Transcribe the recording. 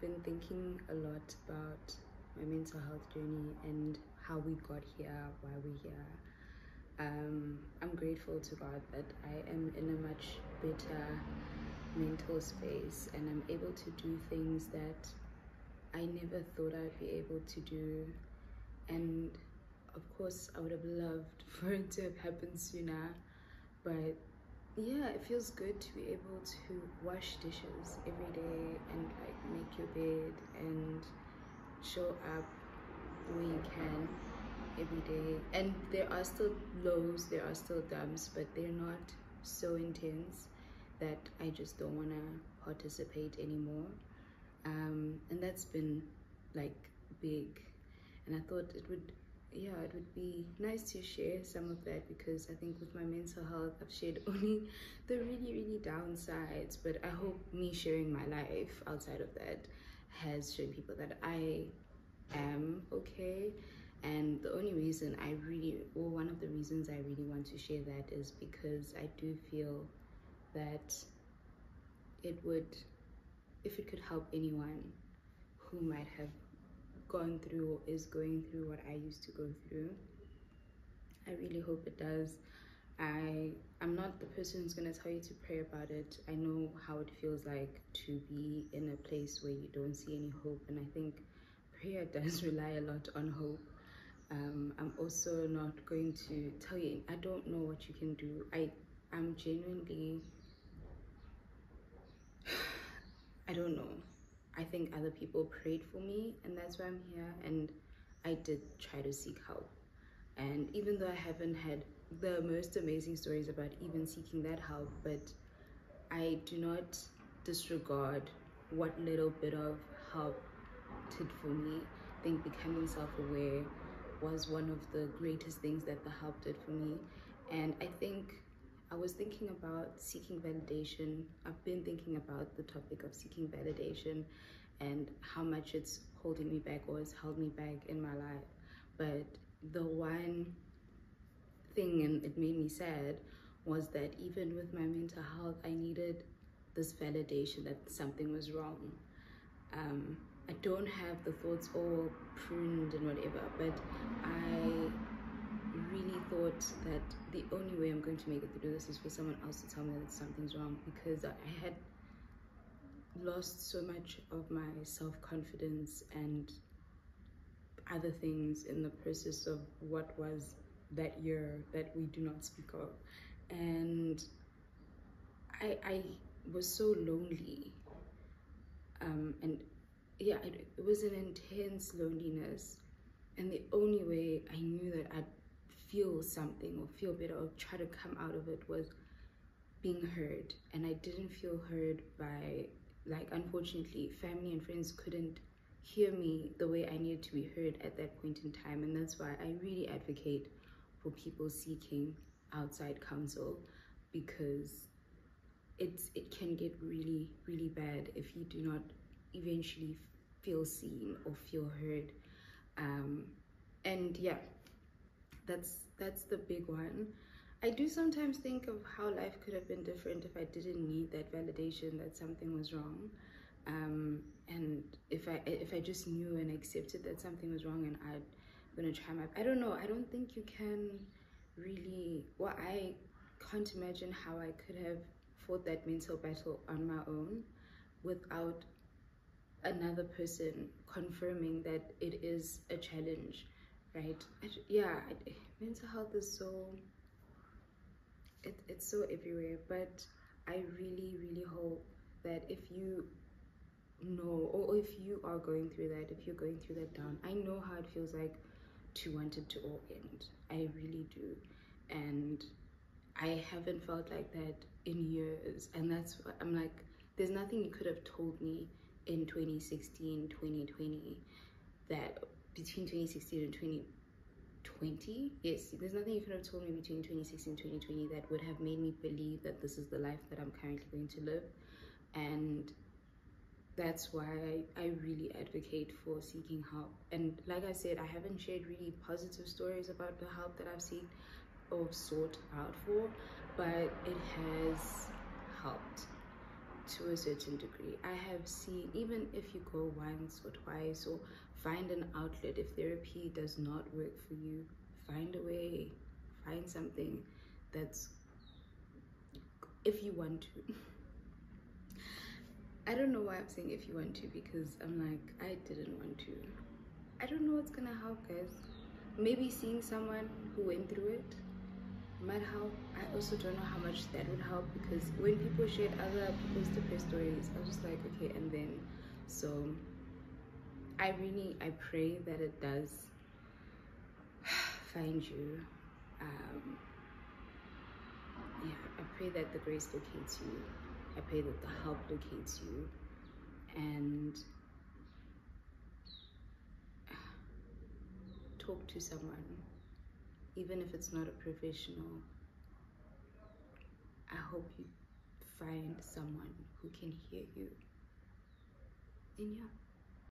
been thinking a lot about my mental health journey and how we got here, why we're here. I'm grateful to God that I am in a much better mental space and I'm able to do things that I never thought I'd be able to do. And of course, I would have loved for it to have happened sooner, but yeah, it feels good to be able to wash dishes every day and like make your bed and show up when you can every day. And there are still lows, there are still dumps, but they're not so intense that I just don't want to participate anymore. And that's been like big, and I thought it would be nice to share some of that, because I think with my mental health I've shared only the really downsides, but I hope me sharing my life outside of that has shown people that I am okay. And the only reason one of the reasons I really want to share that is because I do feel that it would, if it could help anyone who might have gone through or is going through what I used to go through, I really hope it does. I'm not the person who's going to tell you to pray about it. I know how it feels like to be in a place where you don't see any hope, and I think prayer does rely a lot on hope. I'm also not going to tell you, I don't know what you can do. I'm genuinely, I don't know. I think other people prayed for me, and that's why I'm here, and I did try to seek help. And even though I haven't had the most amazing stories about even seeking that help, but I do not disregard what little bit of help did for me. I think becoming self-aware was one of the greatest things that the help did for me. And I think I was thinking about seeking validation. I've been thinking about the topic of seeking validation and how much it's holding me back or has held me back in my life. But the one thing, and it made me sad, was that even with my mental health, I needed this validation that something was wrong. I don't have the thoughts all pruned and whatever, but I really thought that the only way I'm going to make it through this is for someone else to tell me that something's wrong, because I had lost so much of my self-confidence and other things in the process of what was that year that we do not speak of. And I was so lonely, and yeah, it was an intense loneliness, and the only way I knew that I'd feel something or feel better or try to come out of it was being heard. And I didn't feel heard by, like, unfortunately, family and friends couldn't hear me the way I needed to be heard at that point in time. And that's why I really advocate for people seeking outside counsel, because it can get really bad if you do not eventually feel seen or feel heard. And yeah, that's the big one. I do sometimes think of how life could have been different if I didn't need that validation that something was wrong. And if I just knew and accepted that something was wrong and I'm gonna try my, I don't know, I don't think you can really, well, I can't imagine how I could have fought that mental battle on my own without another person confirming that it is a challenge, right? Mental health is so, it's so everywhere. But I really hope that if you know, or if you are going through that, if you're going through that down, I know how it feels like to want it to all end. I really do. And I haven't felt like that in years, and that's what I'm like, there's nothing you could have told me in 2016, 2020, that between 2016 and 2020, yes, there's nothing you could have told me between 2016 and 2020 that would have made me believe that this is the life that I'm currently going to live. And that's why I really advocate for seeking help. And like I said, I haven't shared really positive stories about the help that I've sought or sought out for, but it has helped. to a certain degree. I have seen, even if you go once or twice or find an outlet, if therapy does not work for you, find a way, find something that's, if you want to. I don't know why I'm saying if you want to, because I'm like, I didn't want to. I don't know what's gonna help, guys. Maybe seeing someone who went through it might help. I also don't know how much that would help, because when people shared other people's depressed stories, I was just like, okay, and then, so I pray that it does find you. Yeah, I pray that the grace locates you. I pray that the help locates you, and talk to someone, even if it's not a professional. I hope you find someone who can hear you. And yeah.